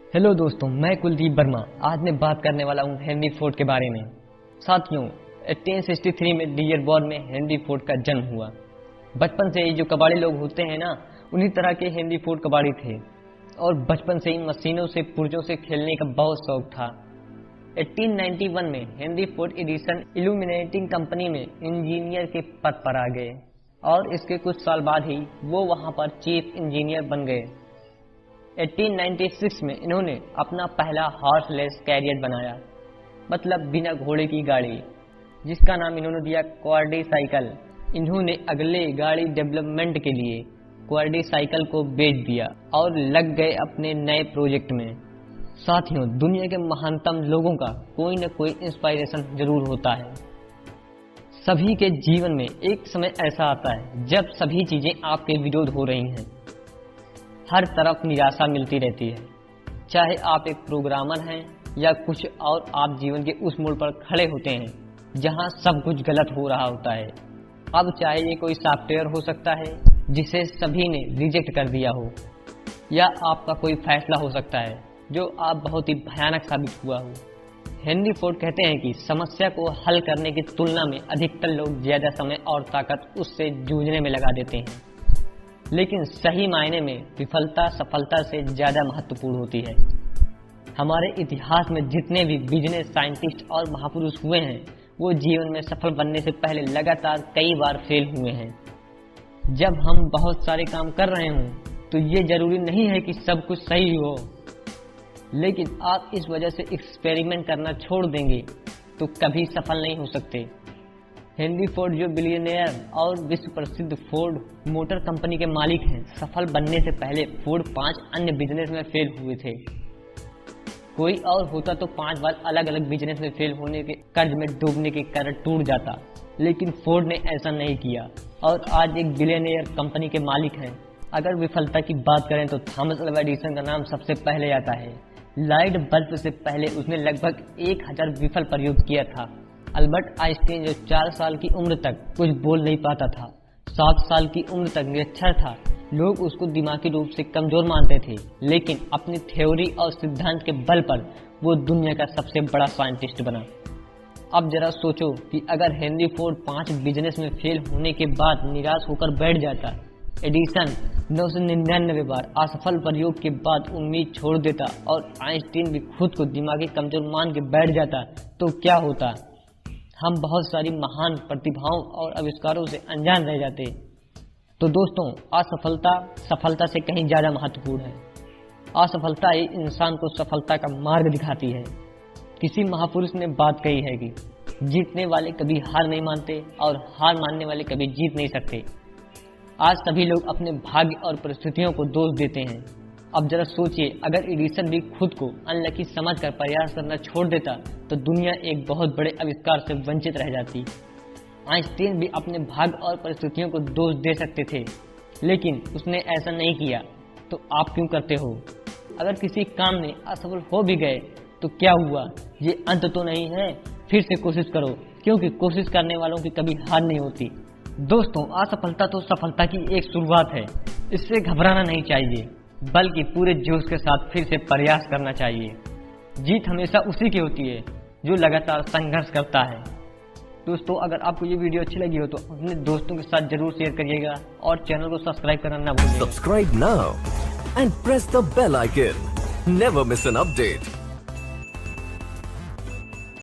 Hello दोस्तों, मैं कुलदीप वर्मा। आज मैं बात करने वाला हूँ हेनरी फोर्ड के बारे में। साथियों, 1863 में डियरबॉर्न में हेनरी फोर्ड का जन्म हुआ। बचपन से ही जो कबाड़ी लोग होते हैं ना, उन्हीं तरह के हेनरी फोर्ड कबाड़ी थे और बचपन से ही मशीनों से पुर्जों से खेलने का बहुत शौक था। 1891 में Henry Ford Edison illuminating company में इंजीनियर के पद पर आ गए और इसके कुछ साल बाद ही वो वहाँ पर चीफ इंजीनियर बन गए। 1896 में इन्होंने अपना पहला हॉर्सलेस कैरियर बनाया, मतलब बिना घोड़े की गाड़ी, जिसका नाम इन्होंने दिया क्वाड्री साइकिल। इन्होंने अगले गाड़ी डेवलपमेंट के लिए क्वाड्री साइकिल को बेच दिया और लग गए अपने नए प्रोजेक्ट में। साथियों, दुनिया के महानतम लोगों का कोई न कोई इंस्पायरेशन जरूर होता है। सभी के जीवन में एक समय ऐसा आता है जब सभी चीजें आपके विरोध हो रही हैं। हर तरफ निराशा मिलती रहती है, चाहे आप एक प्रोग्रामर हैं या कुछ और। आप जीवन के उस मोड़ पर खड़े होते हैं जहां सब कुछ गलत हो रहा होता है। अब चाहे ये कोई सॉफ्टवेयर हो सकता है जिसे सभी ने रिजेक्ट कर दिया हो, या आपका कोई फैसला हो सकता है जो आप बहुत ही भयानक साबित हुआ हो। हेनरी फोर्ड कहते हैं कि समस्या को हल करने की तुलना में अधिकतर लोग ज्यादा समय और ताकत उससे जूझने में लगा देते हैं, लेकिन सही मायने में विफलता सफलता से ज्यादा महत्वपूर्ण होती है। हमारे इतिहास में जितने भी बिजनेस साइंटिस्ट और महापुरुष हुए हैं, वो जीवन में सफल बनने से पहले लगातार कई बार फेल हुए हैं। जब हम बहुत सारे काम कर रहे हों तो ये जरूरी नहीं है कि सब कुछ सही हो, लेकिन आप इस वजह से एक्सपेरिमेंट करना छोड़ देंगे तो कभी सफल नहीं हो सकते। हेनरी फोर्ड जो बिलियनियर और विश्व प्रसिद्ध फोर्ड मोटर कंपनी के मालिक हैं, सफल बनने से पहले फोर्ड 5 अन्य बिजनेस में फेल हुए थे। कोई और होता तो 5 बार अलग अलग बिजनेस में फेल होने के कर्ज में डूबने के कारण टूट जाता, लेकिन फोर्ड ने ऐसा नहीं किया और आज एक बिलियनियर कंपनी के मालिक हैं। अगर विफलता की बात करें तो थॉमस अल्वा एडिसन का नाम सबसे पहले आता है। लाइट बल्ब से पहले उसने लगभग 1000 विफल प्रयोग किया था। अल्बर्ट आइंस्टीन जो 4 साल की उम्र तक कुछ बोल नहीं पाता था, 7 साल की उम्र तक निरक्षर था। लोग उसको दिमागी रूप से कमजोर मानते थे, लेकिन अपनी थ्योरी और सिद्धांत के बल पर वो दुनिया का सबसे बड़ा साइंटिस्ट बना। अब जरा सोचो कि अगर हेनरी फोर्ड 5 बिजनेस में फेल होने के बाद निराश होकर बैठ जाता, एडिसन 999 बार असफल प्रयोग के बाद उम्मीद छोड़ देता और आइंस्टीन भी खुद को दिमागी कमजोर मान के बैठ जाता, तो क्या होता? हम बहुत सारी महान प्रतिभाओं और आविष्कारों से अनजान रह जाते। तो दोस्तों, असफलता सफलता से कहीं ज्यादा महत्वपूर्ण है। असफलता ही इंसान को सफलता का मार्ग दिखाती है। किसी महापुरुष ने बात कही है कि जीतने वाले कभी हार नहीं मानते और हार मानने वाले कभी जीत नहीं सकते। आज सभी लोग अपने भाग्य और परिस्थितियों को दोष देते हैं। अब जरा सोचिए, अगर एडिसन भी खुद को अनलकी समझकर प्रयास करना छोड़ देता तो दुनिया एक बहुत बड़े आविष्कार से वंचित रह जाती। आइंस्टीन भी अपने भाग्य और परिस्थितियों को दोष दे सकते थे, लेकिन उसने ऐसा नहीं किया। तो आप क्यों करते हो? अगर किसी काम में असफल हो भी गए तो क्या हुआ? ये अंत तो नहीं है। फिर से कोशिश करो, क्योंकि कोशिश करने वालों की कभी हार नहीं होती। दोस्तों, असफलता तो सफलता की एक शुरुआत है। इससे घबराना नहीं चाहिए, बल्कि पूरे जोश के साथ फिर से प्रयास करना चाहिए। जीत हमेशा उसी की होती है जो लगातार संघर्ष करता है। दोस्तों, अगर आपको ये वीडियो अच्छी लगी हो तो अपने दोस्तों के साथ जरूर शेयर करिएगा और चैनल को सब्सक्राइब करना ना भूलिएगा। Subscribe now and press the bell icon. Never miss an update.